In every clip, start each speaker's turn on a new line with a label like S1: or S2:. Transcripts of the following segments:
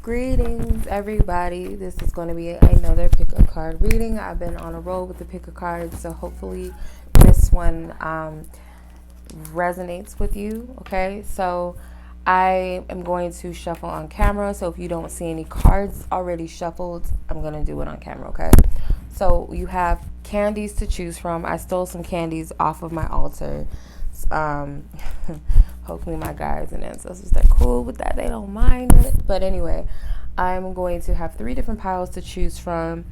S1: Greetings, everybody. This is going to be another pick a card reading. I've been on a roll with the pick a card, so hopefully this one resonates with you. Okay, so I am going to shuffle on camera. So if you don't see any cards already shuffled, I'm going to do it on camera. Okay, so you have candies to choose from. I stole some candies off of my altar. Hopefully my guides and ancestors, they're cool with that. They don't mind it. But anyway, I'm going to have 3 different piles to choose from.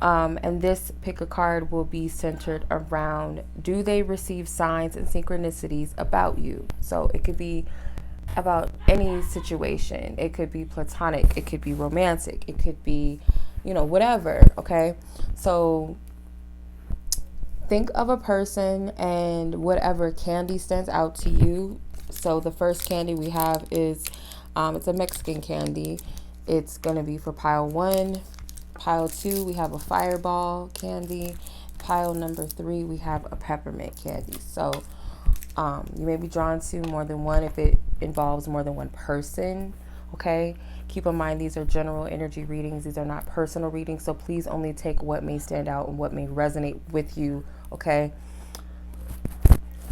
S1: And this pick a card will be centered around, do they receive signs and synchronicities about you? So it could be about any situation. It could be platonic. It could be romantic. It could be, whatever. Okay. So think of a person and whatever candy stands out to you. So the first candy we have is, it's a Mexican candy. It's going to be for pile 1. Pile 2, we have a fireball candy. Pile number 3, we have a peppermint candy. So you may be drawn to more than one if it involves more than one person. Okay. Keep in mind, these are general energy readings. These are not personal readings. So please only take what may stand out and what may resonate with you. Okay.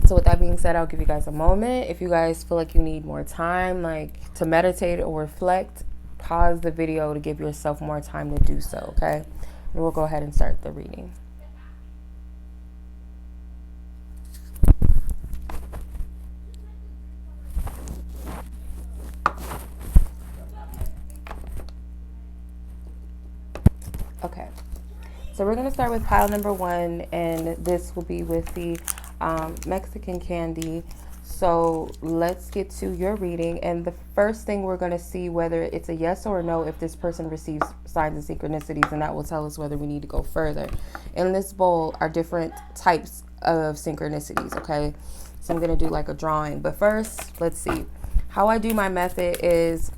S1: So with that being said, I'll give you guys a moment. If you guys feel like you need more time, like to meditate or reflect, pause the video to give yourself more time to do so. Okay. And we'll go ahead and start the reading. Okay, so we're going to start with pile number 1, and this will be with the Mexican candy. So let's get to your reading, and the first thing we're going to see whether it's a yes or a no if this person receives signs and synchronicities, and that will tell us whether we need to go further. In this bowl are different types of synchronicities. Okay, so I'm going to do like a drawing, but first let's see. How I do my method is,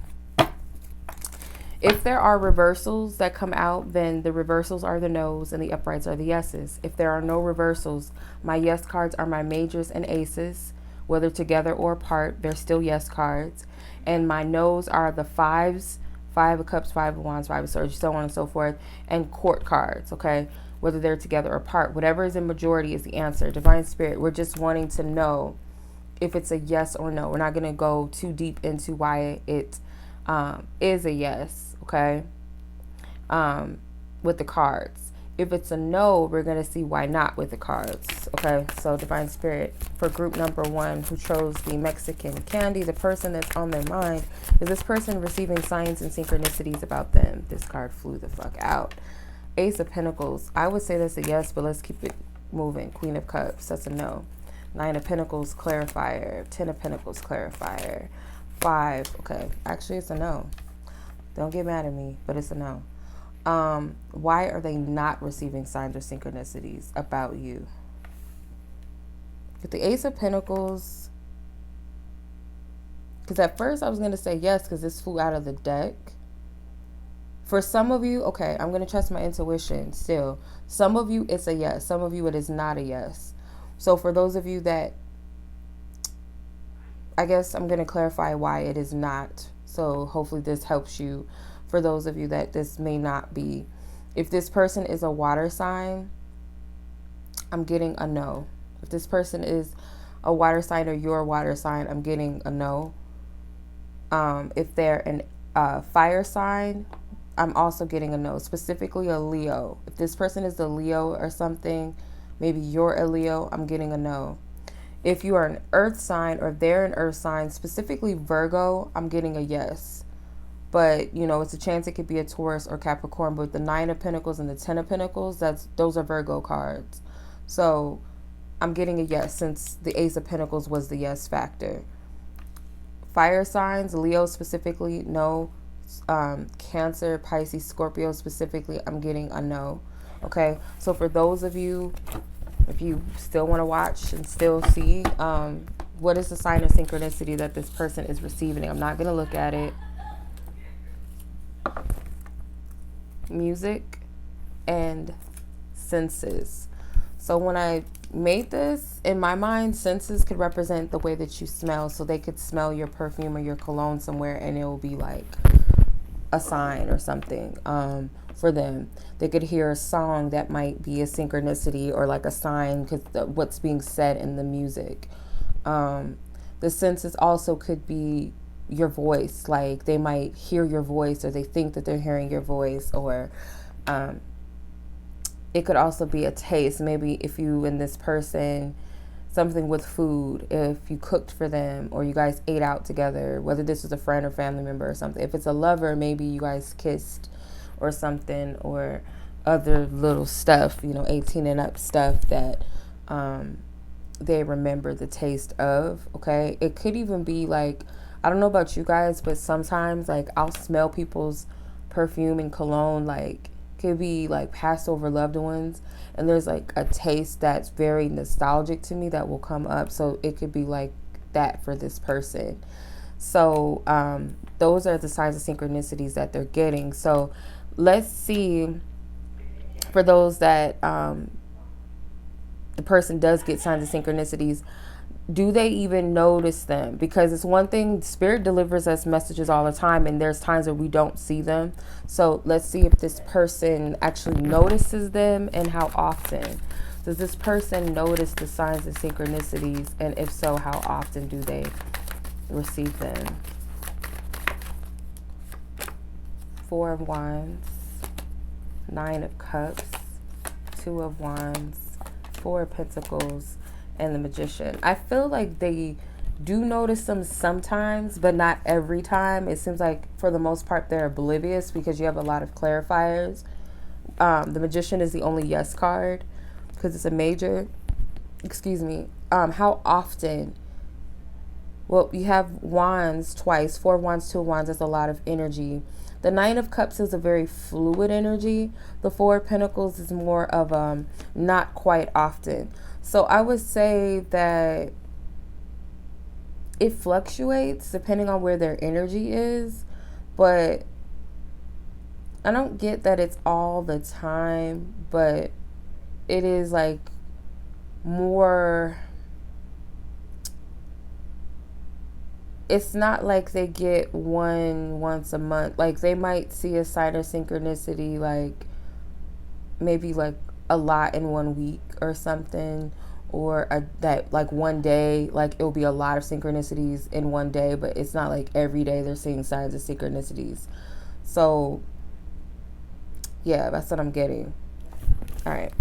S1: if there are reversals that come out, then the reversals are the no's and the uprights are the yeses. If there are no reversals, my yes cards are my majors and aces. Whether together or apart, they're still yes cards. And my no's are the 5s, 5 of cups, 5 of wands, 5 of swords, so on and so forth, and court cards, okay? Whether they're together or apart. Whatever is in majority is the answer. Divine Spirit, we're just wanting to know if it's a yes or no. We're not going to go too deep into why it is a yes. Okay, with the cards. If it's a no, we're going to see why not with the cards. Okay, so Divine Spirit, for group number 1 who chose the Mexican candy, the person that's on their mind, is this person receiving signs and synchronicities about them? This card flew the fuck out. Ace of Pentacles, I would say that's a yes, but let's keep it moving. Queen of Cups, that's a no. 9 of Pentacles, clarifier. 10 of Pentacles, clarifier. 5, okay, actually it's a no. Don't get mad at me, but it's a no. Why are they not receiving signs or synchronicities about you? With the Ace of Pentacles, because at first I was going to say yes because this flew out of the deck. For some of you, okay, I'm going to trust my intuition still. Some of you, it's a yes. Some of you, it is not a yes. So for those of you that, I guess I'm going to clarify why it is not. So hopefully this helps you. For those of you that this may not be, if this person is a water sign, I'm getting a no. If this person is a water sign or you're a water sign, I'm getting a no. If they're a fire sign, I'm also getting a no, specifically a Leo. If this person is a Leo or something, maybe you're a Leo, I'm getting a no. If you are an earth sign or they're an earth sign, specifically Virgo, I'm getting a yes. But, it's a chance it could be a Taurus or Capricorn. But the 9 of Pentacles and the 10 of Pentacles, those are Virgo cards. So I'm getting a yes since the Ace of Pentacles was the yes factor. Fire signs, Leo specifically, no. Cancer, Pisces, Scorpio specifically, I'm getting a no. Okay, so for those of you, if you still want to watch and still see, what is the sign of synchronicity that this person is receiving? I'm not going to look at it. Music and senses. So when I made this, in my mind, senses could represent the way that you smell. So they could smell your perfume or your cologne somewhere and it will be like a sign or something for them. They could hear a song that might be a synchronicity or like a sign because what's being said in the music. The senses also could be your voice, like they might hear your voice or they think that they're hearing your voice, or it could also be a taste. Maybe if you and this person, something with food, if you cooked for them or you guys ate out together, whether this was a friend or family member or something. If it's a lover, maybe you guys kissed or something, or other little stuff, 18 and up stuff that they remember the taste of. Okay, it could even be like, I don't know about you guys, but sometimes like I'll smell people's perfume and cologne, like could be like passed over loved ones, and there's like a taste that's very nostalgic to me that will come up. So it could be like that for this person. So those are the signs of synchronicities that they're getting. So let's see, for those that the person does get signs of synchronicities, do they even notice them? Because it's one thing, Spirit delivers us messages all the time, and there's times where we don't see them. So let's see if this person actually notices them, and how often. Does this person notice the signs of synchronicities? And if so, how often do they receive them? Four of Wands, Nine of Cups, Two of Wands, Four of Pentacles, and the Magician. I feel like they do notice them sometimes, but not every time. It seems like for the most part they're oblivious because you have a lot of clarifiers. The Magician is the only yes card because it's a major. Excuse me. How often? Well, you have Wands twice. Four of Wands, Two of Wands. That's a lot of energy. The Nine of Cups is a very fluid energy. The Four of Pentacles is more of not quite often. So I would say that it fluctuates depending on where their energy is, but I don't get that it's all the time, but it is like more, it's not like they get one once a month. Like they might see a sign of synchronicity like maybe like a lot in 1 week or something, or that like one day, like it'll be a lot of synchronicities in one day, but it's not like every day they're seeing signs of synchronicities. So yeah, that's what I'm getting. All right,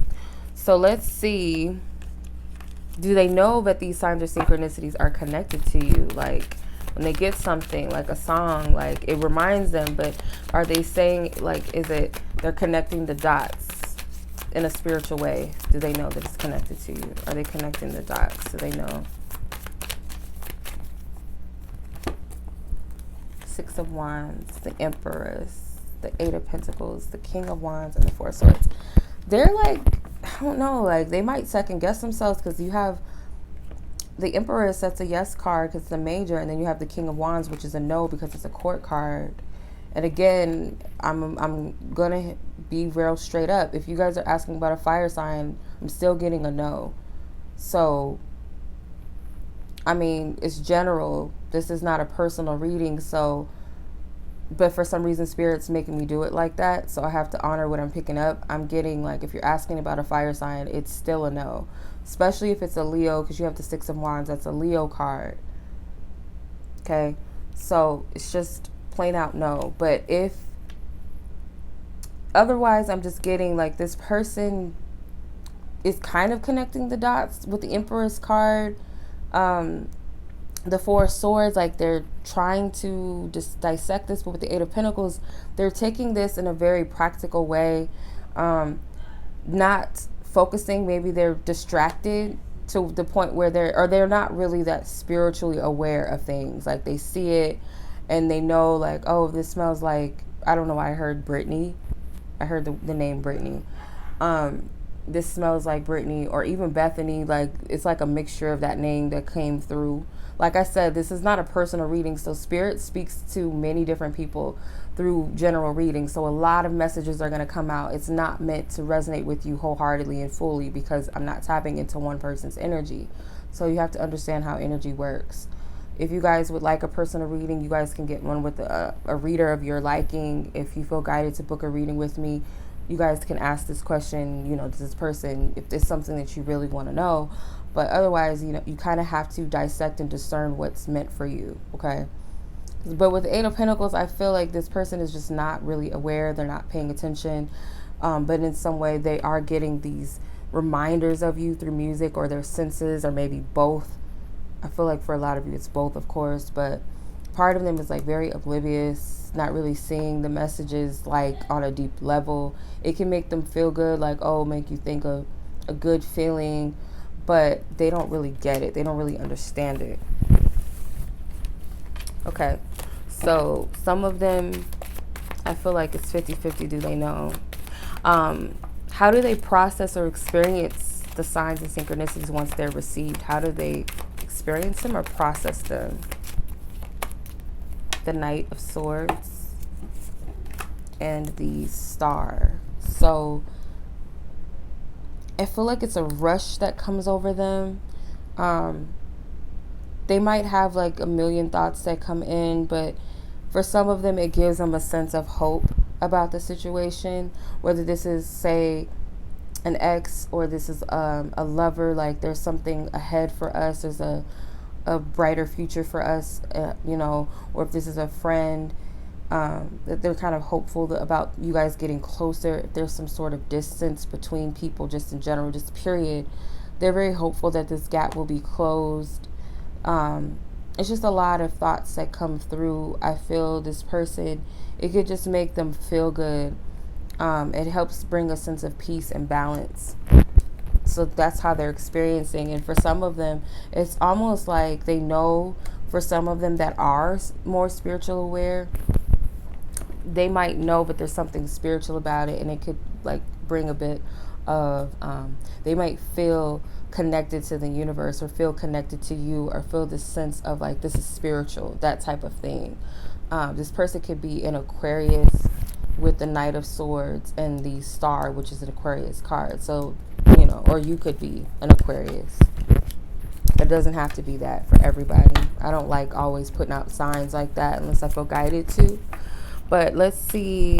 S1: so let's see, do they know that these signs of synchronicities are connected to you? Like when they get something like a song, like it reminds them, but are they saying, like, is it they're connecting the dots in a spiritual way? Do they know that it's connected to you? Are they connecting the dots? Do they know? Six of Wands, the Empress, the Eight of Pentacles, the King of Wands, and the Four of Swords. They're like, I don't know, like they might second guess themselves because you have the Empress, that's a yes card because it's a major, and then you have the King of Wands, which is a no because it's a court card. And again, I'm gonna be real straight up. If you guys are asking about a fire sign, I'm still getting a no. So, I mean, it's general. This is not a personal reading. So, but for some reason, Spirit's making me do it like that. So I have to honor what I'm picking up. I'm getting, like, if you're asking about a fire sign, it's still a no. Especially if it's a Leo, because you have the Six of Wands. That's a Leo card. Okay? So it's just plain out no. But if otherwise, I'm just getting like this person is kind of connecting the dots with the Empress card, the Four of Swords, like they're trying to just dissect this. But with the Eight of Pentacles, they're taking this in a very practical way, not focusing. Maybe they're distracted to the point where they're not really that spiritually aware of things. Like they see it and they know, like, oh, this smells like, I don't know why I heard Brittany. I heard the name Brittany. This smells like Brittany, or even Bethany. Like it's like a mixture of that name that came through. Like I said, this is not a personal reading, so Spirit speaks to many different people through general reading. So a lot of messages are going to come out. It's not meant to resonate with you wholeheartedly and fully because I'm not tapping into one person's energy. So you have to understand how energy works. If you guys would like a personal reading, you guys can get one with a reader of your liking. If you feel guided to book a reading with me, you guys can ask this question, does this person, if there's something that you really want to know. But otherwise, you kind of have to dissect and discern what's meant for you, okay? But with the Eight of Pentacles, I feel like this person is just not really aware. They're not paying attention. But in some way, they are getting these reminders of you through music or their senses, or maybe both. I feel like for a lot of you, it's both, of course. But part of them is like very oblivious, not really seeing the messages like on a deep level. It can make them feel good, like, oh, make you think of a good feeling. But they don't really get it. They don't really understand it. Okay, so some of them, I feel like it's 50-50. Do they know? How do they process or experience the signs and synchronicities once they're received? How do they experience them or process them? The Knight of Swords and the Star. So I feel like it's a rush that comes over them. They might have like a million thoughts that come in, but for some of them, it gives them a sense of hope about the situation. Whether this is, say, an ex, or this is a lover, like there's something ahead for us. There's a brighter future for us, or if this is a friend, that they're kind of hopeful about you guys getting closer. If there's some sort of distance between people, just in general, just period, they're very hopeful that this gap will be closed. It's just a lot of thoughts that come through. I feel this person, it could just make them feel good. It helps bring a sense of peace and balance. So that's how they're experiencing. And for some of them, it's almost like they know, for some of them that are more spiritual aware, they might know, but there's something spiritual about it, and it could like bring a bit of, they might feel connected to the universe, or feel connected to you, or feel this sense of like, this is spiritual, that type of thing. This person could be in Aquarius with the Knight of Swords and the Star, which is an Aquarius card. So, or you could be an Aquarius. It doesn't have to be that for everybody. I don't like always putting out signs like that unless I feel guided to. But let's see.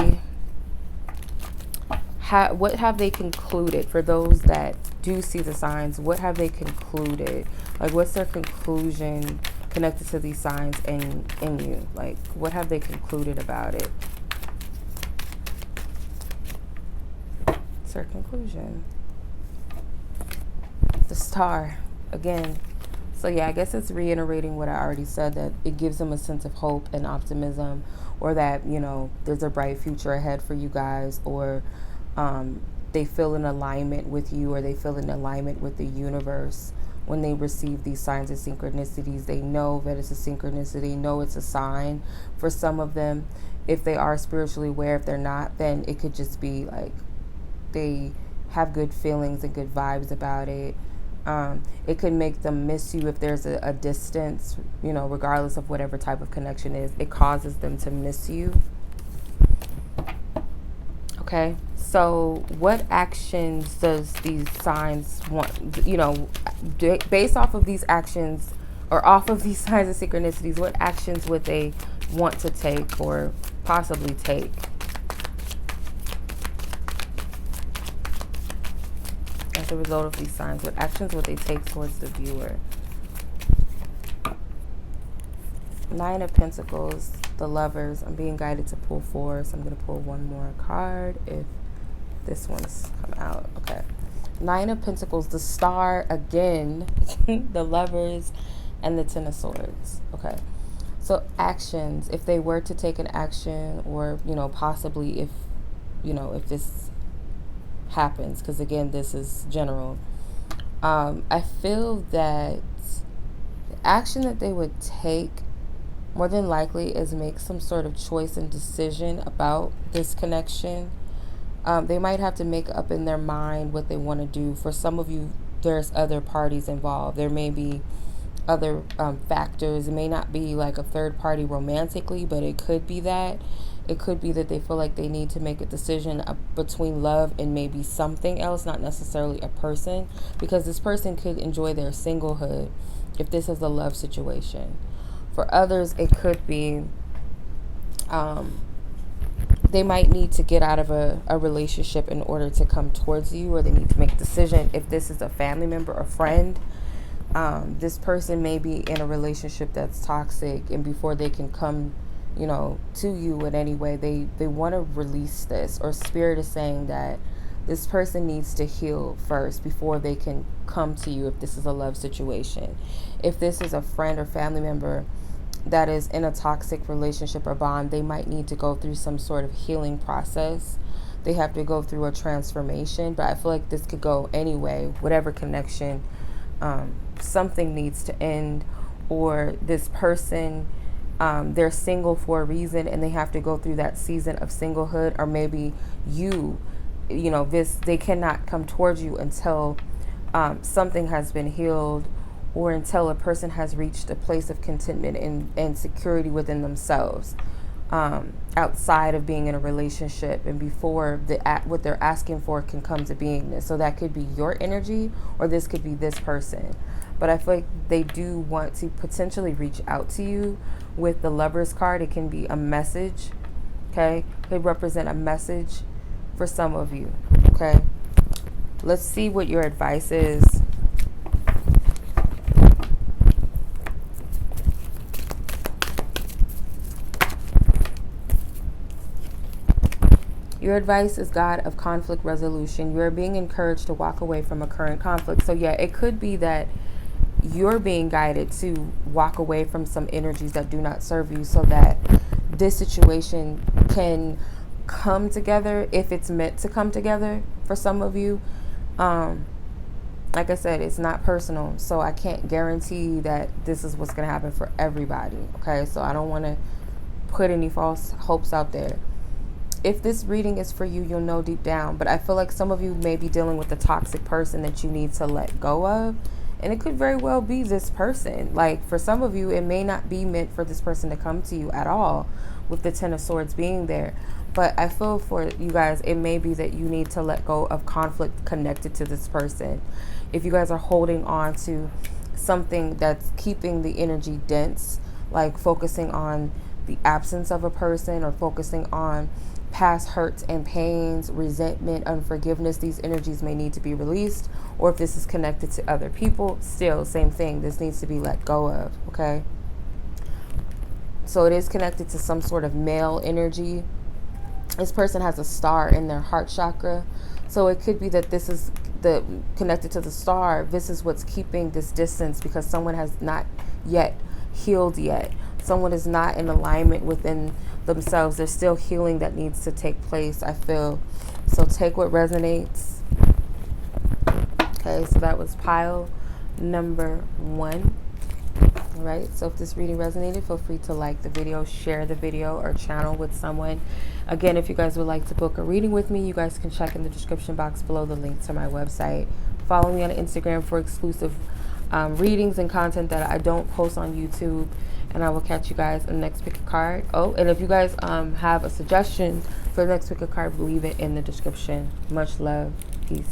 S1: What have they concluded? For those that do see the signs, what have they concluded? Like, what's their conclusion connected to these signs in you? Like, what have they concluded about it? What's their conclusion? The Star again. So yeah, I guess it's reiterating what I already said, that it gives them a sense of hope and optimism, or that there's a bright future ahead for you guys, or they feel in alignment with you, or they feel in alignment with the universe when they receive these signs and synchronicities. They know that it's a synchronicity, know it's a sign. For some of them, if they are spiritually aware, if they're not, then it could just be like they have good feelings and good vibes about it. It could make them miss you if there's a distance, regardless of whatever type of connection is. It causes them to miss you. Okay, so what actions does these signs want, based off of these actions, or off of these signs and synchronicities, what actions would they want to take or possibly take? As a result of these signs, what actions would they take towards the viewer? Nine of Pentacles, the Lovers. I'm being guided to pull 4, so I'm going to pull one more card if this one's come out. Okay. Nine of Pentacles, the Star again, the Lovers, and the Ten of Swords. Okay. So actions, if they were to take an action, or, possibly if this happens, because again, this is general. I feel that the action that they would take more than likely is make some sort of choice and decision about this connection. They might have to make up in their mind what they want to do. For some of you, there's other parties involved. There may be other factors. It may not be like a third party romantically, but it could be that. It could be that they feel like they need to make a decision between love and maybe something else, not necessarily a person, because this person could enjoy their singlehood if this is a love situation. For others, it could be they might need to get out of a relationship in order to come towards you, or they need to make a decision. If this is a family member or friend, this person may be in a relationship that's toxic, and before they can come, to you in any way, they want to release this, or spirit is saying that this person needs to heal first before they can come to you if this is a love situation. If this is a friend or family member that is in a toxic relationship or bond, they might need to go through some sort of healing process. They have to go through a transformation, but I feel like this could go anyway, whatever connection. Something needs to end, or this person, they're single for a reason and they have to go through that season of singlehood, or maybe they cannot come towards you until something has been healed, or until a person has reached a place of contentment and security within themselves, outside of being in a relationship, and before what they're asking for can come to beingness. So that could be your energy, or this could be this person. But I feel like they do want to potentially reach out to you with the Lover's card. It can be a message, okay? It could represent a message for some of you, okay? Let's see what your advice is. Your advice is God of conflict resolution. You are being encouraged to walk away from a current conflict. So yeah, it could be that you're being guided to walk away from some energies that do not serve you, so that this situation can come together if it's meant to come together for some of you. Like I said, it's not personal, so I can't guarantee that this is what's going to happen for everybody, okay? So I don't want to put any false hopes out there. If this reading is for you, you'll know deep down, but I feel like some of you may be dealing with a toxic person that you need to let go of, and it could very well be this person. Like, for some of you, it may not be meant for this person to come to you at all, with the Ten of Swords being there. But I feel for you guys, it may be that you need to let go of conflict connected to this person. If you guys are holding on to something that's keeping the energy dense, like focusing on the absence of a person, or focusing on past hurts and pains, resentment, unforgiveness, these energies may need to be released. Or if this is connected to other people, still same thing, this needs to be let go of, okay? So it is connected to some sort of male energy. This person has a star in their heart chakra, so it could be that this is connected to the star. This is what's keeping this distance, because someone has not yet healed yet. Someone is not in alignment within themselves. There's still healing that needs to take place, I feel. So take what resonates. Okay, so that was pile number 1. All right, so if this reading resonated, feel free to like the video, share the video, or channel with someone. Again, if you guys would like to book a reading with me, you guys can check in the description box below the link to my website. Follow me on Instagram for exclusive readings and content that I don't post on YouTube. And I will catch you guys in the next pick a card. Oh, and if you guys have a suggestion for the next pick a card, leave it in the description. Much love. Peace.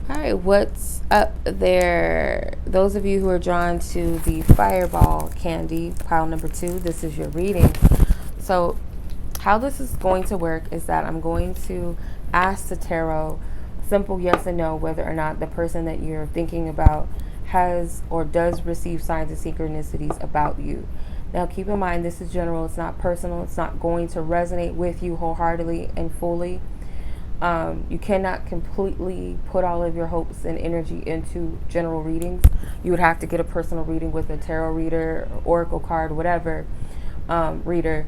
S1: All right, what's up there? Those of you who are drawn to the Fireball candy, pile number 2, this is your reading. So how this is going to work is that I'm going to ask the tarot simple yes and no whether or not the person that you're thinking about has or does receive signs of synchronicities about you. Now keep in mind, this is general, it's not personal, it's not going to resonate with you wholeheartedly and fully. You cannot completely put all of your hopes and energy into general readings. You would have to get a personal reading with a tarot reader, oracle card, whatever, reader,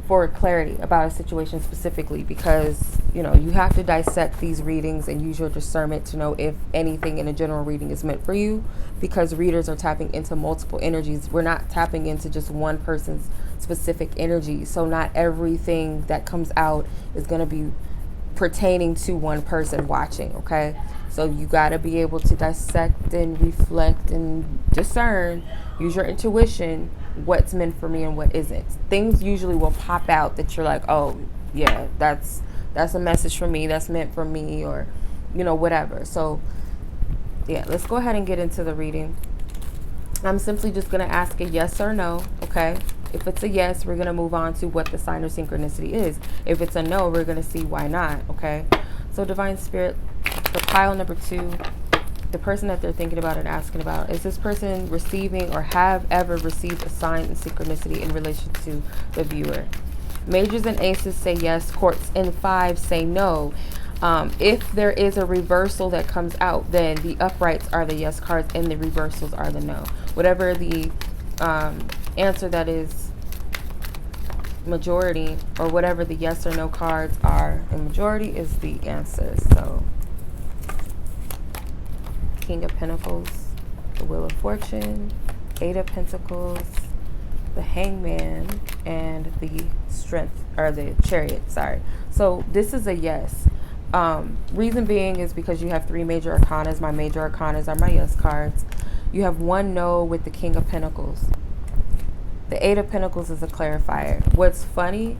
S1: for clarity about a situation specifically, because you have to dissect these readings and use your discernment to know if anything in a general reading is meant for you, because readers are tapping into multiple energies. We're not tapping into just one person's specific energy, so not everything that comes out is going to be pertaining to one person watching, okay? So you got to be able to dissect and reflect and discern, use your intuition, what's meant for me and what isn't. Things usually will pop out that you're like, oh yeah, that's a message for me, that's meant for me, or whatever. So Yeah, let's go ahead and get into the reading. I'm simply just going to ask a yes or no, okay? If it's a yes, we're going to move on to what the sign or synchronicity is. If it's a no, we're going to see why not, okay? So Divine Spirit, for pile number 2, the person that they're thinking about and asking about, is this person receiving or have ever received a sign and synchronicity in relation to the viewer? Majors and aces say yes. Courts and 5 say no. If there is a reversal that comes out, then the uprights are the yes cards and the reversals are the no. Whatever the answer that is majority, or whatever the yes or no cards are in majority, is the answer. So King of Pentacles, the Wheel of Fortune, 8 of Pentacles, the Hangman, and the Strength, or the Chariot, sorry. So this is a yes. Reason being is because you have 3 major arcanas. My major arcanas are my yes cards. You have 1 no with the King of Pentacles. The 8 of Pentacles is a clarifier. What's funny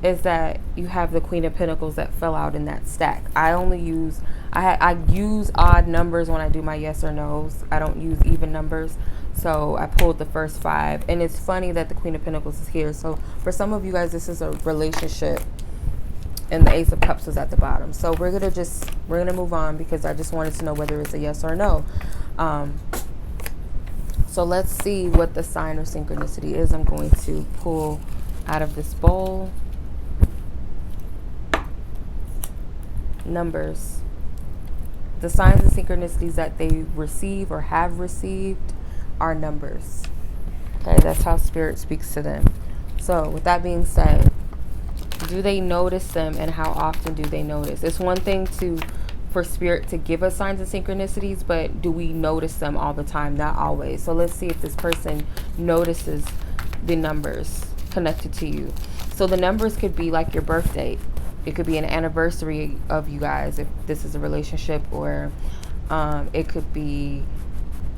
S1: is that you have the Queen of Pentacles that fell out in that stack. I only use, I use odd numbers when I do my yes or no's. I don't use even numbers. So I pulled the first 5. And it's funny that the Queen of Pentacles is here. So for some of you guys, this is a relationship. And the Ace of Cups was at the bottom. So we're gonna move on because I just wanted to know whether it's a yes or a no. So let's see what the sign or synchronicity is. I'm going to pull out of this bowl. Numbers. The signs and synchronicities that they receive or have received are numbers. Okay, that's how Spirit speaks to them. So with that being said, do they notice them, and how often do they notice? It's one thing for Spirit to give us signs and synchronicities, but do we notice them all the time? Not always. So let's see if this person notices the numbers connected to you. So the numbers could be like your birth date. It could be an anniversary of you guys if this is a relationship, or it could be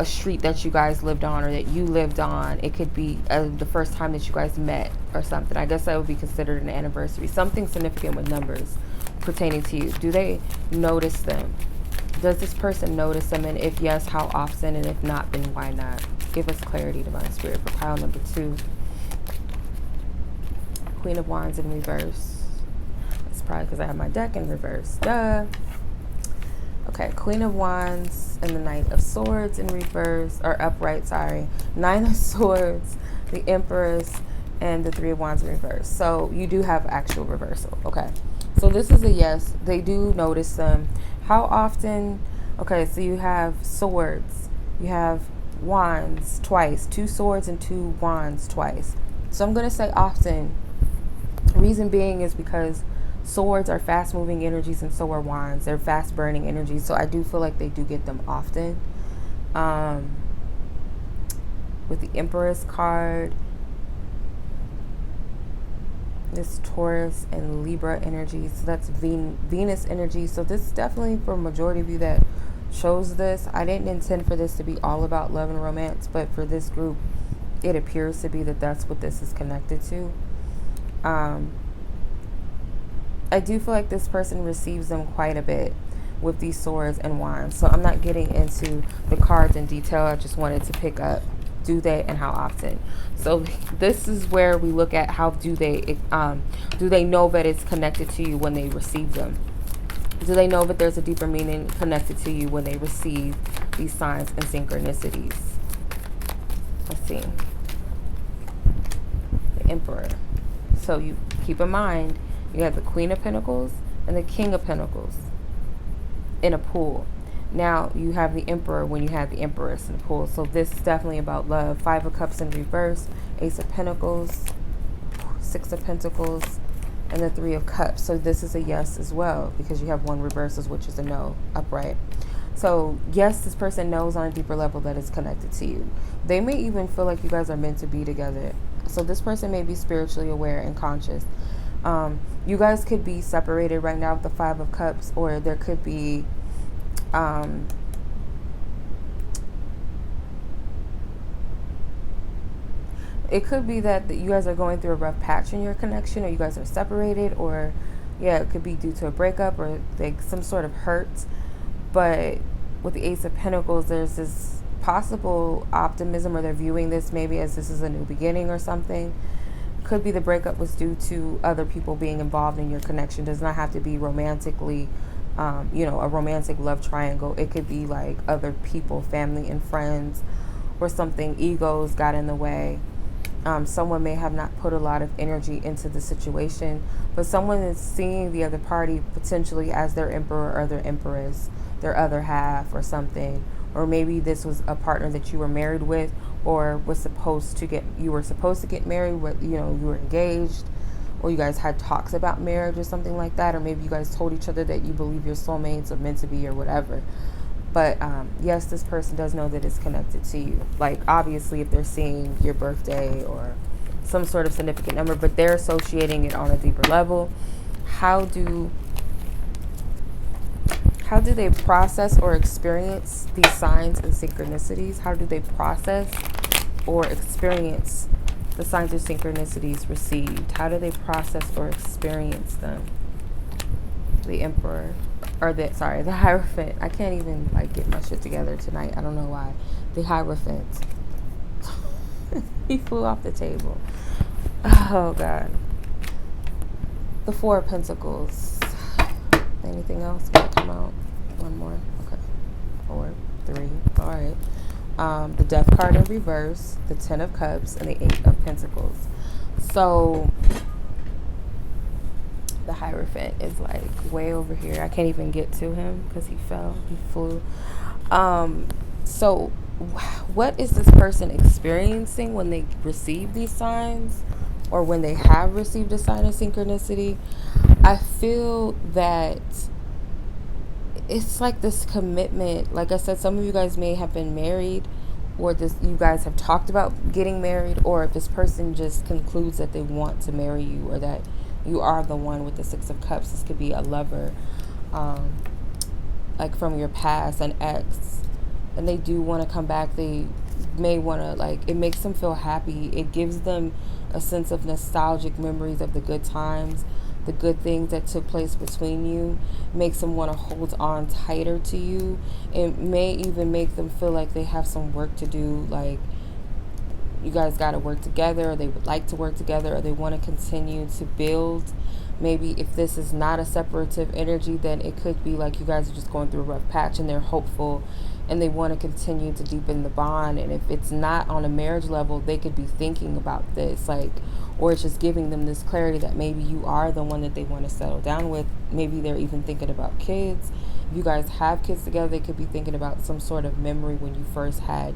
S1: a street that you guys lived on or that you lived on. It could be the first time that you guys met or something. I guess that would be considered an anniversary. Something significant with numbers pertaining to you. Do they notice them? Does this person notice them? And if yes, how often? And if not, then why not? Give us clarity, Divine Spirit, for pile number 2. Queen of Wands in reverse. It's probably because I have my deck in reverse. Duh. Okay, Queen of Wands and the Knight of Swords in reverse, or upright, sorry. 9 of Swords, the Empress, and the 3 of Wands in reverse. So you do have actual reversal. Okay, so this is a yes. They do notice them. How often? Okay, so you have swords. You have wands twice. 2 swords and 2 wands twice. So I'm going to say often. Reason being is because swords are fast moving energies and so are wands. They're fast burning energies. So I do feel like they do get them often. With the Empress card, this Taurus and Libra energy. So that's Venus energy. So this is definitely for a majority of you that chose this. I didn't intend for this to be all about love and romance, but for this group, it appears to be that that's what this is connected to. I do feel like this person receives them quite a bit with these swords and wands. So I'm not getting into the cards in detail. I just wanted to pick up, do they and how often. So this is where we look at how do they know that it's connected to you when they receive them. Do they know that there's a deeper meaning connected to you when they receive these signs and synchronicities? Let's see. The Emperor. So you keep in mind, you have the Queen of Pentacles and the King of Pentacles in a pool. Now you have the Emperor when you have the Empress in a pool. So this is definitely about love. 5 of Cups in reverse, Ace of Pentacles, 6 of Pentacles, and the 3 of Cups. So this is a yes as well because you have 1 reverses, which is a no upright. So yes, this person knows on a deeper level that it's connected to you. They may even feel like you guys are meant to be together. So this person may be spiritually aware and conscious. You guys could be separated right now with the 5 of Cups, or there could be it could be that you guys are going through a rough patch in your connection, or you guys are separated, or yeah, it could be due to a breakup or like some sort of hurt. But with the Ace of Pentacles, there's this possible optimism, or they're viewing this maybe as this is a new beginning or something. Could be the breakup was due to other people being involved in your connection. Does not have to be romantically, you know, a romantic love triangle. It could be like other people, family and friends, or something. Egos got in the way. Someone may have not put a lot of energy into the situation, but someone is seeing the other party potentially as their emperor or their empress, their other half or something. Or maybe this was a partner that you were married with, or was supposed to get, you were supposed to get married, you know, you were engaged, or you guys had talks about marriage or something like that. Or maybe you guys told each other that you believe your soulmates are meant to be or whatever. But yes, this person does know that it's connected to you. Like, obviously, if they're seeing your birthday or some sort of significant number, but they're associating it on a deeper level. How do they process or experience these signs and synchronicities? How do they process or experience the signs or synchronicities received? How do they process or experience them? The Emperor. Or the Hierophant. I can't even like get my shit together tonight. I don't know why. The Hierophant. He flew off the table. Oh God. The Four of Pentacles. Anything else gonna come out? One more. Okay. 4, 3. All right. The Death card in reverse. The Ten of Cups and the Eight of Pentacles. So the Hierophant is like way over here. I can't even get to him because he fell. He flew. So what is this person experiencing when they receive these signs, or when they have received a sign of synchronicity? I feel that it's like this commitment. Like I said, some of you guys may have been married, or you guys have talked about getting married, or if this person just concludes that they want to marry you, or that you are the one with the Six of Cups. This could be a lover, like from your past, an ex, and they do want to come back. They may want to, like, it makes them feel happy. It gives them a sense of nostalgic memories of the good times, the good things that took place between you. It makes them want to hold on tighter to you. It may even make them feel like they have some work to do, like you guys got to work together, or they would like to work together, or they want to continue to build. Maybe if this is not a separative energy, then it could be like you guys are just going through a rough patch and they're hopeful and they want to continue to deepen the bond. And if it's not on a marriage level, they could be thinking about this, like, or it's just giving them this clarity that maybe you are the one that they want to settle down with. Maybe they're even thinking about kids. If you guys have kids together, they could be thinking about some sort of memory when you first had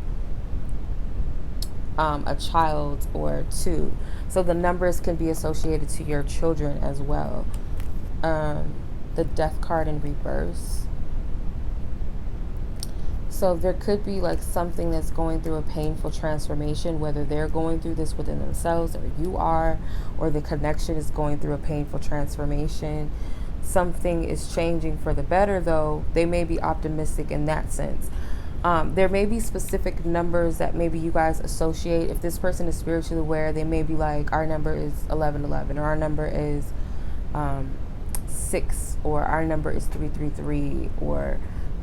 S1: a child or two. So the numbers can be associated to your children as well. The Death card in reverse. So there could be like something that's going through a painful transformation, whether they're going through this within themselves, or you are, or the connection is going through a painful transformation. Something is changing for the better, though. They may be optimistic in that sense. There may be specific numbers that maybe you guys associate. If this person is spiritually aware, they may be like, our number is 1111, or our number is 6, or our number is 333, or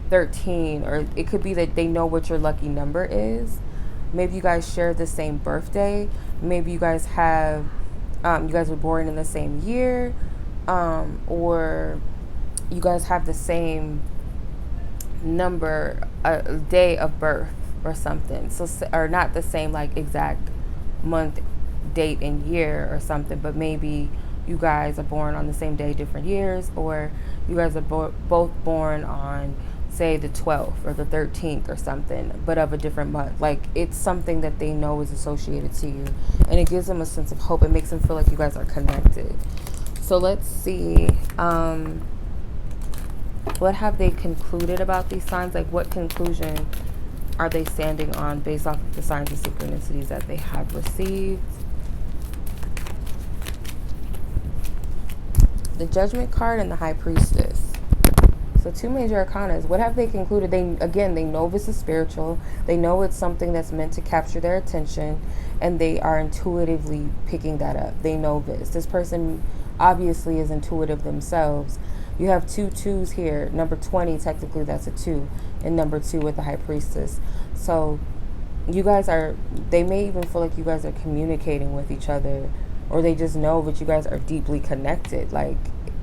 S1: 13, or it could be that they know what your lucky number is. Maybe you guys share the same birthday. Maybe you guys have, you guys were born in the same year, or you guys have the same number, a day of birth or something. So, or not the same like exact month, date, and year or something, but maybe you guys are born on the same day, different years, or you guys are both born on, say, the 12th or the 13th or something, but of a different month. Like, it's something that they know is associated to you, and it gives them a sense of hope. It makes them feel like you guys are connected. So let's see, what have they concluded about these signs? Like, what conclusion are they standing on based off of the signs and synchronicities that they have received? The Judgment card and the High Priestess. So 2 major arcanas. What have they concluded? They know this is spiritual. They know it's something that's meant to capture their attention, and they are intuitively picking that up. They know this. This person obviously is intuitive themselves. You have 2 2s here. Number 20, technically that's a 2. and number 2 with the High Priestess. So you guys are, they may even feel like you guys are communicating with each other, or they just know that you guys are deeply connected. Like,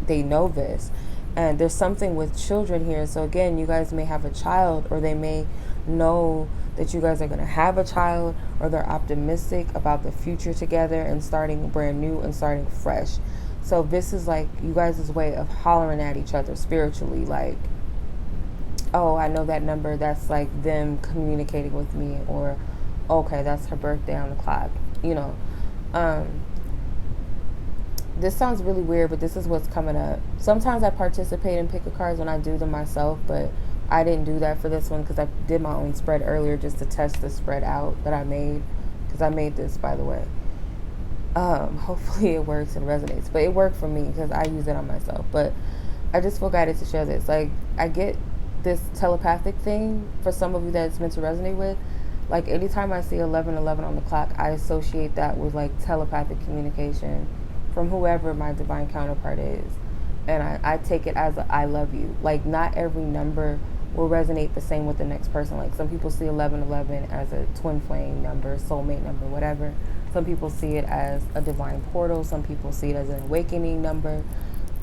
S1: they know this. And there's something with children here. So again, you guys may have a child, or they may know that you guys are going to have a child, or they're optimistic about the future together and starting brand new and starting fresh. So this is like you guys' way of hollering at each other spiritually, like, oh, I know that number, that's like them communicating with me, or okay, that's her birthday on the clock, you know. This sounds really weird, but this is what's coming up. Sometimes I participate in pick a cards when I do them myself, but I didn't do that for this one because I did my own spread earlier just to test the spread out that I made, because I made this, by the way. Hopefully it works and resonates, but it worked for me because I use it on myself. But I just feel guided to share this. Like, I get this telepathic thing for some of you that it's meant to resonate with. Like, anytime I see 11:11 on the clock, I associate that with like telepathic communication from whoever my divine counterpart is. And I take it as a I love you. Like, not every number will resonate the same with the next person. Like, some people see 11:11 as a twin flame number, soulmate number, whatever. Some people see it as a divine portal. Some people see it as an awakening number.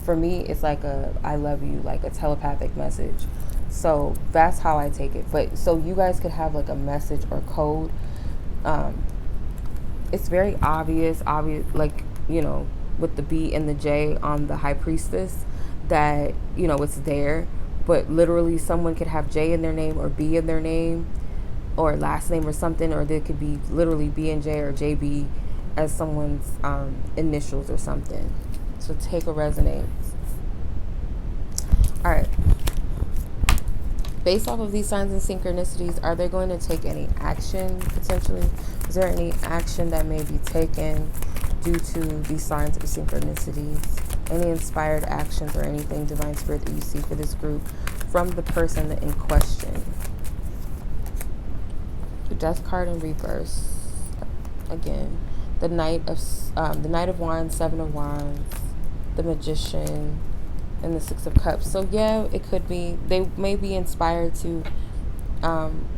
S1: For me, it's like a I love you, like a telepathic message. So that's how I take it. But so you guys could have like a message or code. It's very obvious, like, you know, with the B and the J on the High Priestess, that, you know, it's there. But literally someone could have J in their name or B in their name or last name or something, or they could be literally B and J or JB as someone's initials or something. So take a resonance. All right. Based off of these signs and synchronicities, are they going to take any action potentially? Is there any action that may be taken due to these signs or synchronicities? Any inspired actions or anything, Divine Spirit, that you see for this group from the person in question? The Death card in reverse. Again, the Knight of Wands, Seven of Wands, the Magician, and the Six of Cups. So yeah, it could be they may be inspired to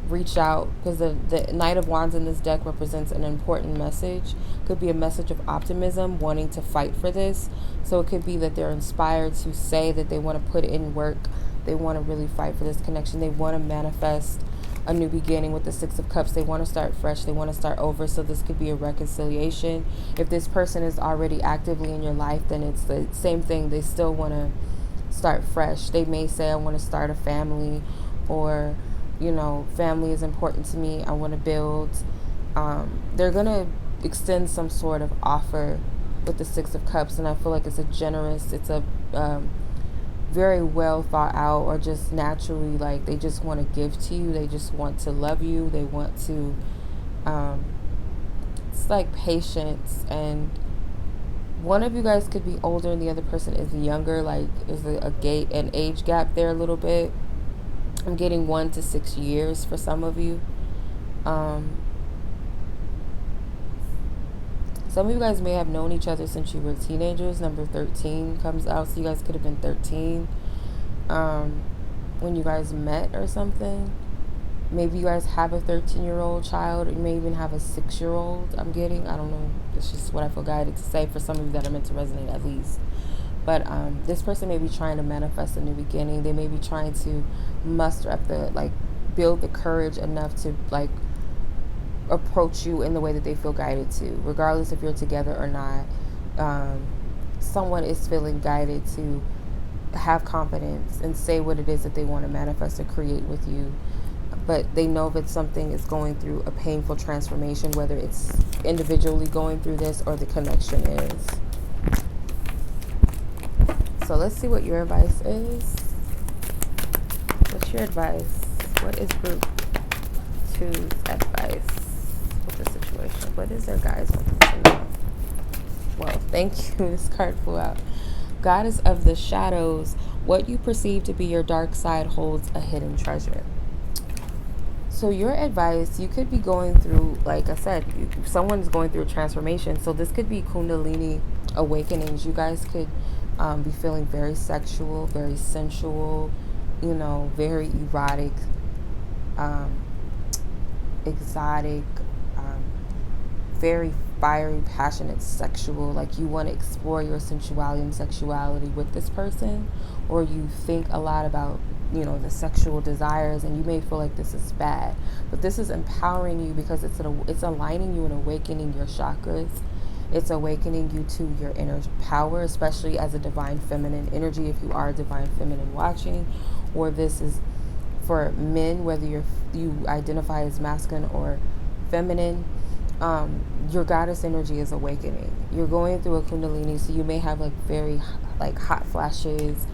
S1: reach out, because the Knight of Wands in this deck represents an important message. Could be a message of optimism, wanting to fight for this. So it could be that they're inspired to say that they want to put in work. They want to really fight for this connection. They want to manifest a new beginning with the Six of Cups. They want to start fresh. They want to start over. So this could be a reconciliation. If this person is already actively in your life, then it's the same thing. They still want to start fresh. They may say, I want to start a family, or, you know, family is important to me. I want to build. They're going to extend some sort of offer with the Six of Cups. And I feel like it's it's a very well thought out, or just naturally, like, they just want to give to you. They just want to love you. They want to, it's like patience. And one of you guys could be older and the other person is younger. Like, is an age gap there a little bit. I'm getting 1 to 6 years for some of you. Some of you guys may have known each other since you were teenagers. Number 13 comes out, so you guys could have been 13 when you guys met or something. Maybe you guys have a 13-year-old child, or you may even have a 6-year-old. I'm getting, I don't know, it's just what I feel guided to say for some of you that are meant to resonate at least. But this person may be trying to manifest a new beginning. They may be trying to muster up build the courage enough to, like, approach you in the way that they feel guided to, regardless if you're together or not. Someone is feeling guided to have confidence and say what it is that they want to manifest or create with you. But they know that something is going through a painful transformation, whether it's individually going through this or the connection is. So let's see what your advice is. What's your advice? What is group 2's advice with the situation? What is their guys wanting to know? Well, thank you. This card flew out. Goddess of the shadows. What you perceive to be your dark side holds a hidden treasure. So your advice, you could be going through, like I said, someone's going through a transformation. So this could be Kundalini awakenings. You guys could be feeling very sexual, very sensual, you know, very erotic, exotic, very fiery, passionate, sexual, like you want to explore your sensuality and sexuality with this person, or you think a lot about, the sexual desires, and you may feel like this is bad, but this is empowering you because it's aligning you and awakening your chakras. It's awakening you to your inner power, especially as a divine feminine energy, if you are a divine feminine watching, or this is for men, whether you identify as masculine or feminine. Your goddess energy is awakening. You're going through a kundalini, so you may have like very like hot flashes,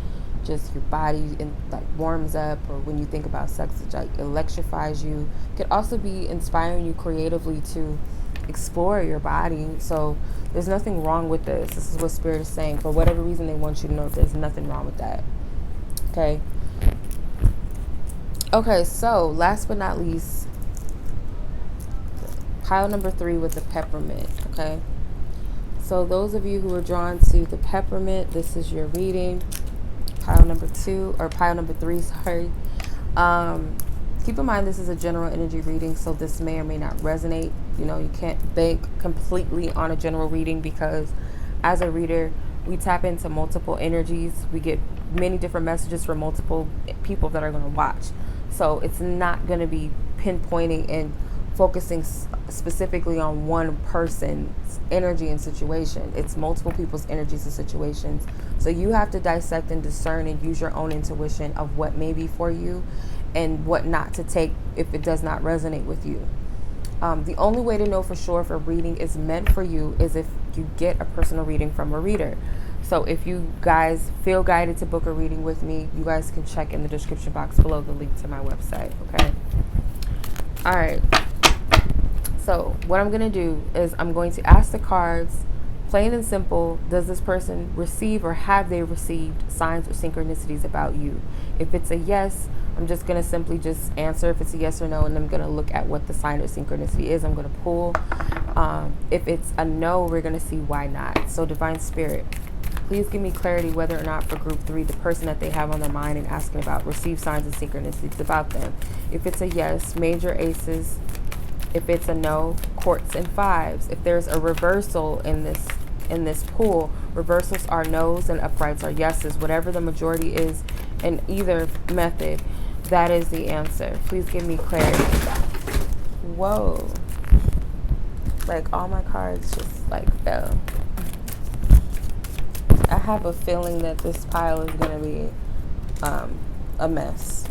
S1: just your body like warms up, or when you think about sex, it like electrifies you. It could also be inspiring you creatively to explore your body. So there's nothing wrong with this. This is what Spirit is saying. For whatever reason, they want you to know there's nothing wrong with that. Okay, so last but not least, pile number 3 with the peppermint. Okay, so those of you who are drawn to the peppermint, this is your reading. Pile number 3, sorry. Keep in mind this is a general energy reading, so this may or may not resonate. You can't bank completely on a general reading, because as a reader, we tap into multiple energies. We get many different messages from multiple people that are going to watch. So it's not going to be pinpointing and focusing specifically on one person's energy and situation. It's multiple people's energies and situations. So you have to dissect and discern and use your own intuition of what may be for you and what not to take if it does not resonate with you. The only way to know for sure if a reading is meant for you is if you get a personal reading from a reader. So if you guys feel guided to book a reading with me, you guys can check in the description box below the link to my website, okay? All right. So what I'm going to do is I'm going to ask the cards, plain and simple, does this person receive or have they received signs or synchronicities about you? If it's a yes, I'm just going to simply just answer if it's a yes or no, and I'm going to look at what the sign or synchronicity is. I'm going to pull. If it's a no, we're going to see why not. So Divine Spirit, please give me clarity whether or not for group 3, the person that they have on their mind and asking about, receive signs and synchronicities about them. If it's a yes, major aces. If it's a no, courts and 5s. If there's a reversal in this pool, reversals are no's and uprights are yeses. Whatever the majority is in either method, that is the answer. Please give me clarity. Whoa. Like all my cards just like fell. I have a feeling that this pile is going to be a mess.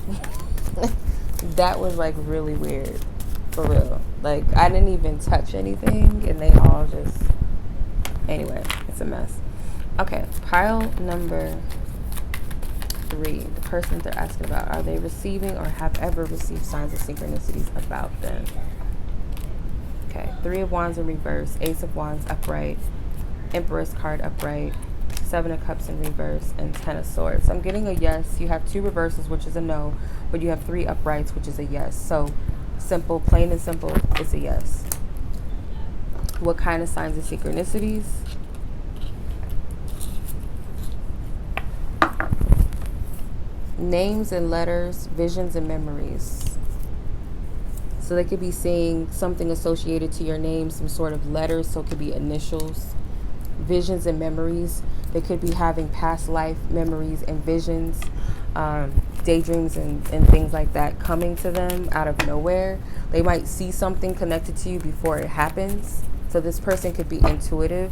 S1: That was like really weird. For real. Like, I didn't even touch anything, and they all just... Anyway, it's a mess. Okay, pile number 3. The person that they're asking about. Are they receiving or have ever received signs of synchronicities about them? Okay, 3 of Wands in reverse. Ace of Wands upright. Empress card upright. 7 of Cups in reverse. And 10 of Swords. So I'm getting a yes. You have 2 reverses, which is a no. But you have 3 uprights, which is a yes. So... simple, plain and simple, it's a yes. What kind of signs and synchronicities? Names and letters, visions and memories. So they could be seeing something associated to your name, some sort of letters, so it could be initials. Visions and memories. They could be having past life memories and visions, daydreams and things like that coming to them out of nowhere. They might see something connected to you before it happens. So this person could be intuitive.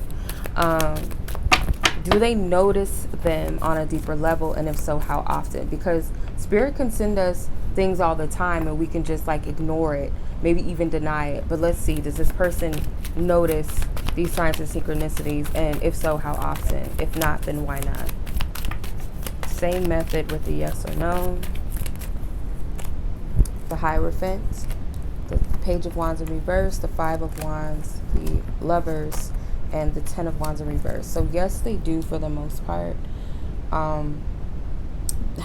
S1: Do they notice them on a deeper level? And if so, how often? Because Spirit can send us things all the time and we can just like ignore it, maybe even deny it. But let's see, does this person notice these signs and synchronicities? And if so, how often? If not, then why not? Same method with the yes or no. The Hierophant, the Page of Wands in reverse, the 5 of Wands, the Lovers, and the 10 of Wands in reverse. So yes, they do for the most part. How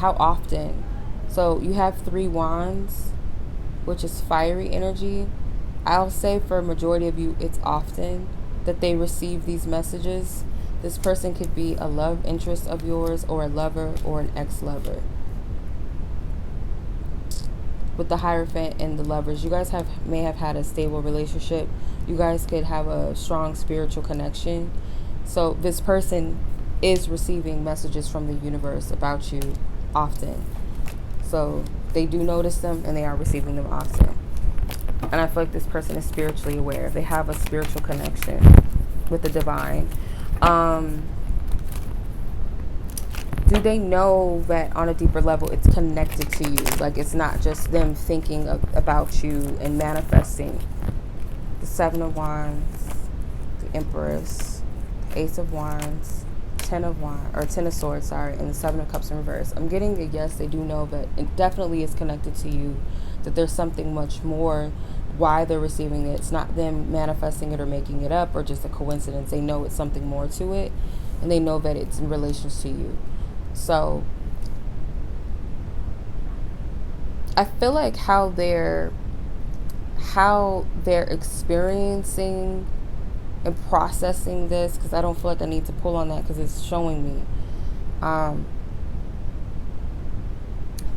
S1: often? So you have 3 Wands, which is fiery energy. I'll say for a majority of you, it's often that they receive these messages. This person could be a love interest of yours, or a lover, or an ex-lover. with the Hierophant and the Lovers, you guys may have had a stable relationship. You guys could have a strong spiritual connection. So this person is receiving messages from the universe about you often. So they do notice them and they are receiving them often. And I feel like this person is spiritually aware. They have a spiritual connection with the divine. Do they know that on a deeper level it's connected to you? Like, it's not just them thinking about you and manifesting. The Seven of Wands, the Empress, Ace of Wands, Ten of Swords, and the Seven of Cups in reverse. I'm getting a yes, they do know, but it definitely is connected to you, that there's something much more why they're receiving it. It's not them manifesting it or making it up or just a coincidence. They know it's something more to it, and they know that it's in relation to you. So I feel like how they're experiencing and processing this, because I don't feel like I need to pull on that because it's showing me.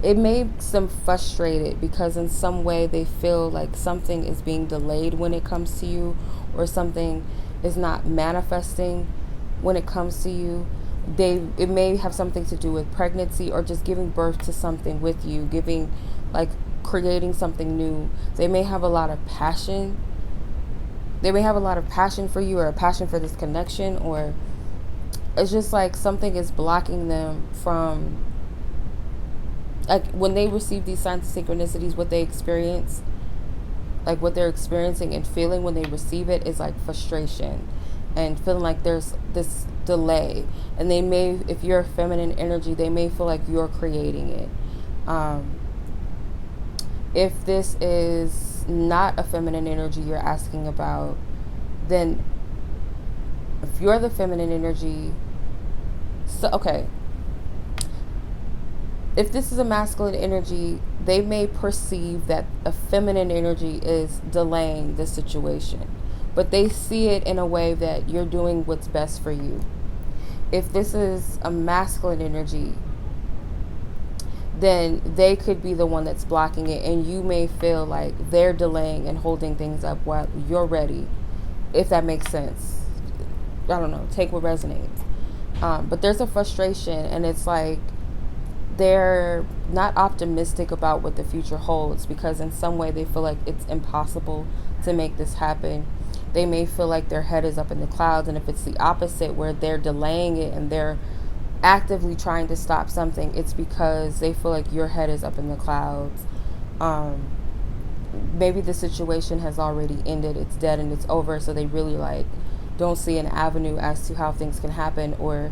S1: It makes them frustrated because in some way they feel like something is being delayed when it comes to you, or something is not manifesting when it comes to you. It may have something to do with pregnancy or just giving birth to something with you, creating something new. They may have a lot of passion. They may have a lot of passion for you, or a passion for this connection, or it's just like something is blocking them from, like, when they receive these signs of synchronicities, what they experience, like what they're experiencing and feeling when they receive it is like frustration and feeling like there's this delay. And they may, if you're a feminine energy, they may feel like you're creating it. If this is not a feminine energy you're asking about, then if you're the feminine energy, so okay, if this is a masculine energy, they may perceive that a feminine energy is delaying the situation, but they see it in a way that you're doing what's best for you. If this is a masculine energy, then they could be the one that's blocking it, and you may feel like they're delaying and holding things up while you're ready, if that makes sense. I don't know, take what resonates. But there's a frustration, and it's like they're not optimistic about what the future holds, because in some way they feel like it's impossible to make this happen. They may feel like their head is up in the clouds, and if it's the opposite, where they're delaying it and they're actively trying to stop something, it's because they feel like your head is up in the clouds. Maybe the situation has already ended, it's dead and it's over, so they really don't see an avenue as to how things can happen. Or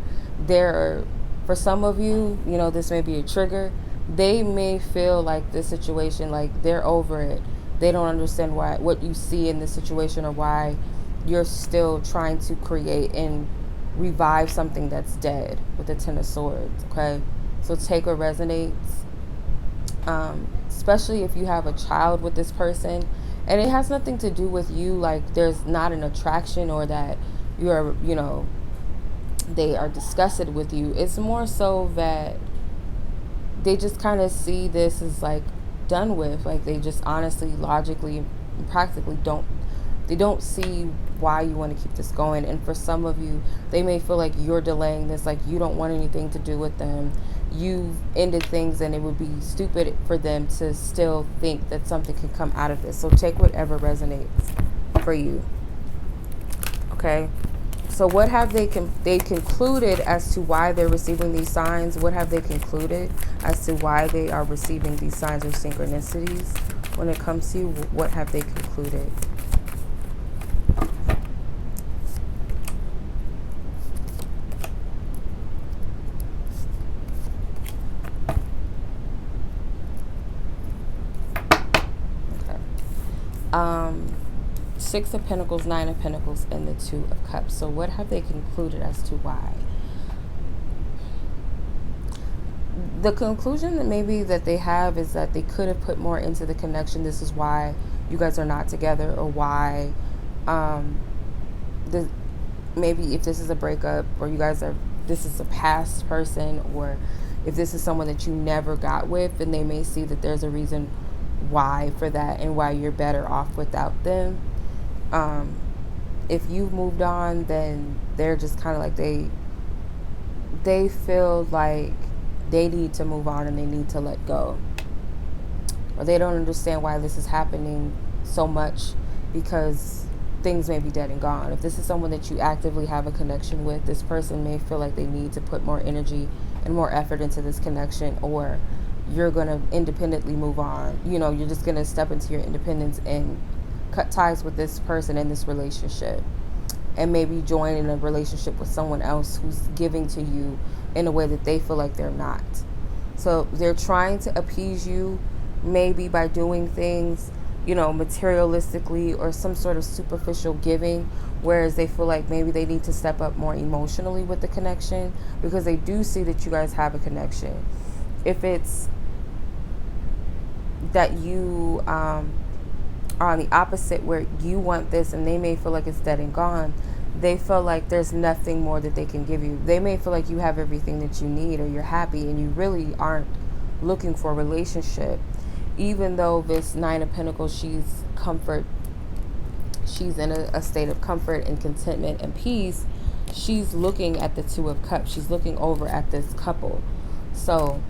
S1: for some of you, this may be a trigger. They may feel like this situation, like they're over it. They don't understand what you see in this situation, or why you're still trying to create and revive something that's dead with the Ten of Swords. Okay, so take what resonates. Especially if you have a child with this person, and it has nothing to do with you, like there's not an attraction, or that you're they are disgusted with you. It's more so that they just kind of see this as like done with. Like, they just honestly, logically, practically don't see why you want to keep this going. And for some of you, they may feel like you're delaying this, like you don't want anything to do with them. You've ended things, and it would be stupid for them to still think that something can come out of this. So take whatever resonates for you. Okay, so what have they concluded as to why they're receiving these signs? What have they concluded as to why they are receiving these signs or synchronicities when it comes to you? What have they concluded? Six of Pentacles, Nine of Pentacles, and the Two of Cups. So what have they concluded as to why? The conclusion that maybe that they have is that they could have put more into the connection. This is why you guys are not together, or why maybe if this is a breakup, or this is a past person, or if this is someone that you never got with, then they may see that there's a reason why for that and why you're better off without them. If you've moved on, then they're just kind of like they feel like they need to move on and they need to let go, or they don't understand why this is happening so much, because things may be dead and gone. If this is someone that you actively have a connection with, this person may feel like they need to put more energy and more effort into this connection, or you're going to independently move on. You're just going to step into your independence and cut ties with this person in this relationship, and maybe join in a relationship with someone else who's giving to you in a way that they feel like they're not. So they're trying to appease you, maybe by doing things, materialistically or some sort of superficial giving, whereas they feel like maybe they need to step up more emotionally with the connection, because they do see that you guys have a connection. If it's that you are on the opposite, where you want this and they may feel like it's dead and gone, they feel like there's nothing more that they can give you. They may feel like you have everything that you need, or you're happy, and you really aren't looking for a relationship. Even though this Nine of Pentacles, she's in a state of comfort and contentment and peace, she's looking at the Two of Cups. She's looking over at this couple. So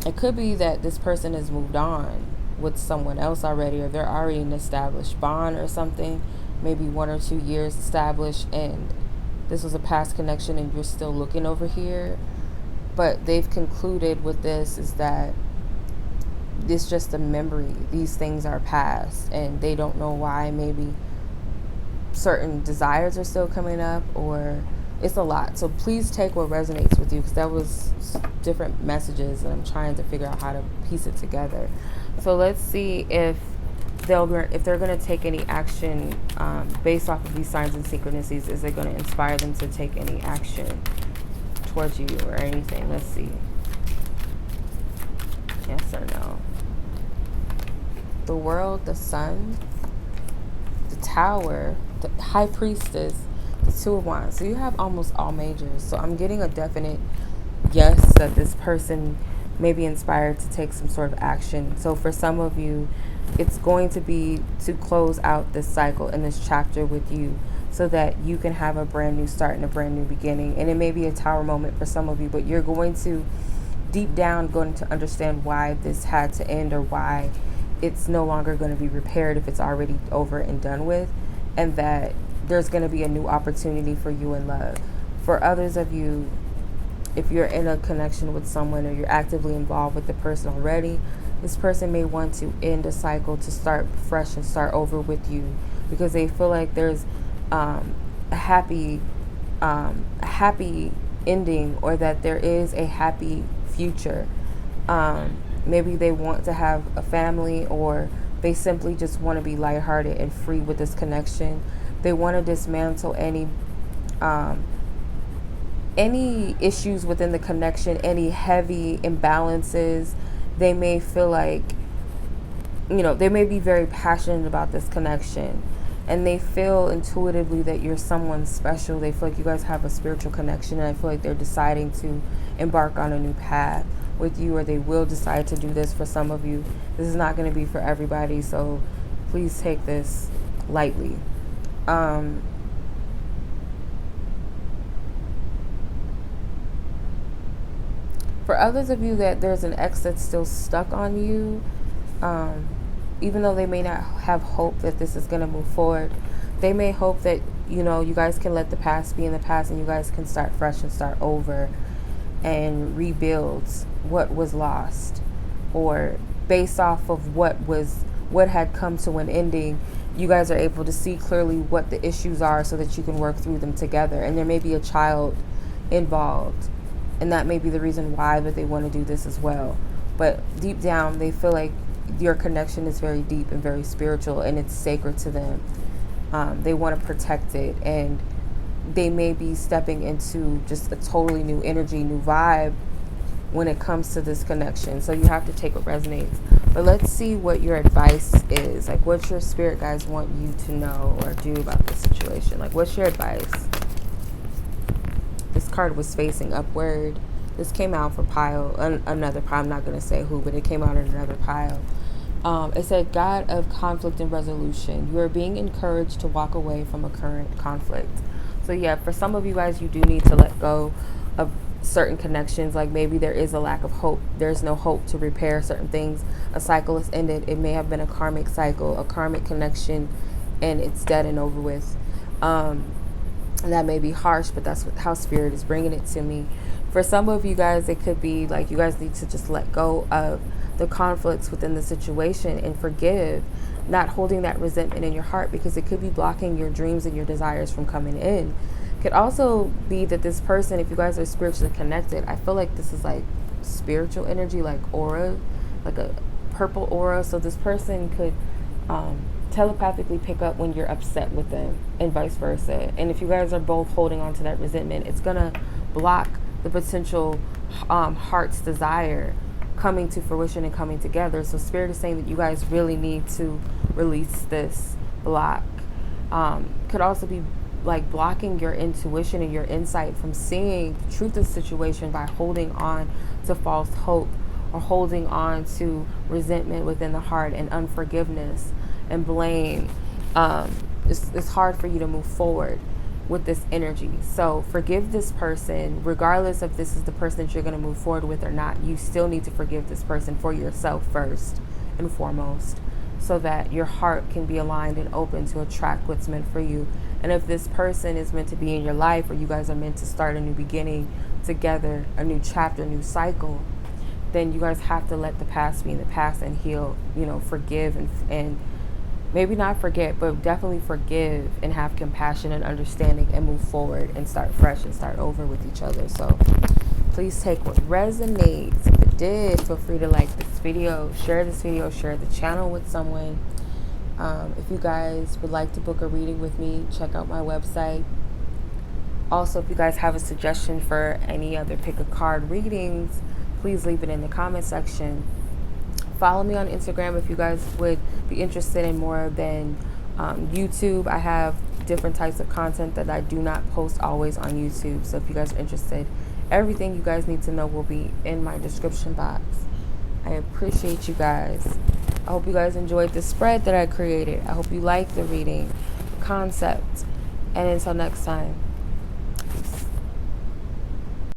S1: it could be that this person has moved on with someone else already, or they're already in an established bond or something, maybe 1 or 2 years established, and this was a past connection and you're still looking over here. But they've concluded with this is that it's just a memory. These things are past, and they don't know why. Maybe certain desires are still coming up, or it's a lot. So please take what resonates with you, because that was different messages and I'm trying to figure out how to piece it together. So let's see if they're going to take any action based off of these signs and synchronicities. Is it going to inspire them to take any action towards you or anything? Let's see. Yes or no? The World, the Sun, the Tower, the High Priestess, the Two of Wands. So you have almost all majors. So I'm getting a definite yes that this person may be inspired to take some sort of action. So for some of you, it's going to be to close out this cycle and this chapter with you, so that you can have a brand new start and a brand new beginning. And it may be a tower moment for some of you, but you're going to deep down going to understand why this had to end, or why it's no longer going to be repaired if it's already over and done with, and that there's going to be a new opportunity for you in love. For others of you, if you're in a connection with someone, or you're actively involved with the person already, this person may want to end a cycle to start fresh and start over with you, because they feel like there's a happy ending, or that there is a happy future. Maybe they want to have a family, or they simply just want to be lighthearted and free with this connection. They want to dismantle any issues within the connection, any heavy imbalances. They may feel like, they may be very passionate about this connection, and they feel intuitively that you're someone special. They feel like you guys have a spiritual connection, and I feel like they're deciding to embark on a new path with you, or they will decide to do this for some of you. This is not going to be for everybody, so please take this lightly. For others of you, that there's an ex that's still stuck on you, even though they may not have hope that this is going to move forward, they may hope that, you guys can let the past be in the past, and you guys can start fresh and start over and rebuild what was lost, or based off of what had come to an ending, you guys are able to see clearly what the issues are, so that you can work through them together. And there may be a child involved, and that may be the reason why, but they want to do this as well. But deep down, they feel like your connection is very deep and very spiritual, and it's sacred to them. They want to protect it, and they may be stepping into just a totally new energy, new vibe when it comes to this connection. So you have to take what resonates. But let's see what your advice is. Like, what your spirit guides want you to know or do about this situation. Like, what's your advice? This card was facing upward. This came out for another pile. I'm not going to say who, but it came out in another pile. It said, God of conflict and resolution, you are being encouraged to walk away from a current conflict. So yeah, for some of you guys, you do need to let go of certain connections. Like maybe there is a lack of hope. There's no hope to repair certain things. A cycle is ended. It may have been a karmic cycle, a karmic connection, and it's dead and over with. That may be harsh, but that's how spirit is bringing it to me. For some of you guys, it could be like you guys need to just let go of the conflicts within the situation and forgive, not holding that resentment in your heart, because it could be blocking your dreams and your desires from coming in. Could also be that this person, if you guys are spiritually connected, I feel like this is like spiritual energy, like aura, like a purple aura. So this person could telepathically pick up when you're upset with them and vice versa. And if you guys are both holding on to that resentment, it's gonna block the potential heart's desire coming to fruition and coming together. So spirit is saying that you guys really need to release this block. Could also be like blocking your intuition and your insight from seeing the truth of the situation by holding on to false hope or holding on to resentment within the heart and unforgiveness and blame. It's hard for you to move forward with this energy. So forgive this person, regardless if this is the person that you're going to move forward with or not. You still need to forgive this person for yourself first and foremost, so that your heart can be aligned and open to attract what's meant for you. And if this person is meant to be in your life, or you guys are meant to start a new beginning together, a new chapter, a new cycle, then you guys have to let the past be in the past and heal, forgive and maybe not forget, but definitely forgive and have compassion and understanding and move forward and start fresh and start over with each other. So please take what resonates. If it did, feel free to like this video, share the channel with someone. If you guys would like to book a reading with me, check out my website. Also, if you guys have a suggestion for any other pick a card readings, please leave it in the comment section. Follow me on Instagram if you guys would be interested in more than YouTube. I have different types of content that I do not post always on YouTube. So if you guys are interested, everything you guys need to know will be in my description box. I appreciate you guys. I hope you guys enjoyed the spread that I created. I hope you liked the reading concept. And until next time, peace.